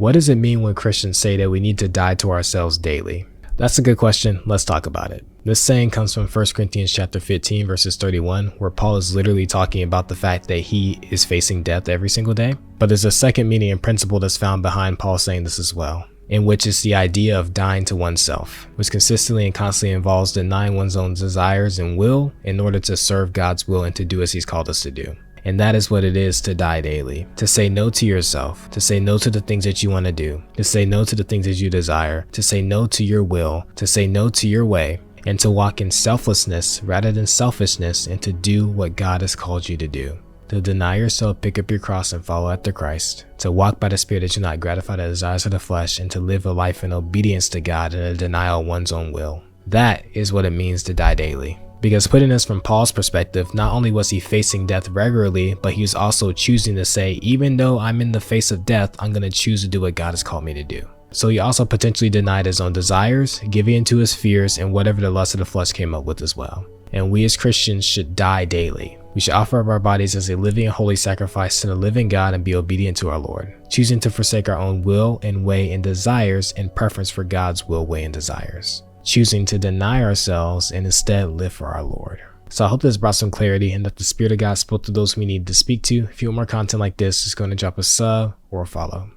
What does it mean when Christians say that we need to die to ourselves daily? That's a good question. Let's talk about it. This saying comes from 1 Corinthians chapter 15 verses 31, where Paul is literally talking about the fact that he is facing death every single day. But there's a second meaning and principle that's found behind Paul saying this as well, in which is the idea of dying to oneself, which consistently and constantly involves denying one's own desires and will in order to serve God's will and to do as he's called us to do. And that is what it is to die daily, to say no to yourself, to say no to the things that you want to do, to say no to the things that you desire, to say no to your will, to say no to your way, and to walk in selflessness rather than selfishness, and to do what God has called you to do. To deny yourself, pick up your cross and follow after Christ, to walk by the Spirit that you not gratify the desires of the flesh, and to live a life in obedience to God and a denial of one's own will. That is what it means to die daily. Because putting this from Paul's perspective, not only was he facing death regularly, but he was also choosing to say, even though I'm in the face of death, I'm going to choose to do what God has called me to do. So he also potentially denied his own desires, giving into his fears and whatever the lust of the flesh came up with as well. And we as Christians should die daily. We should offer up our bodies as a living and holy sacrifice to the living God and be obedient to our Lord, choosing to forsake our own will and way and desires in preference for God's will, way, and desires. Choosing to deny ourselves and instead live for our Lord. So I hope this brought some clarity and that the Spirit of God spoke to those we need to speak to. If you want more content like this, just go and drop a sub or a follow.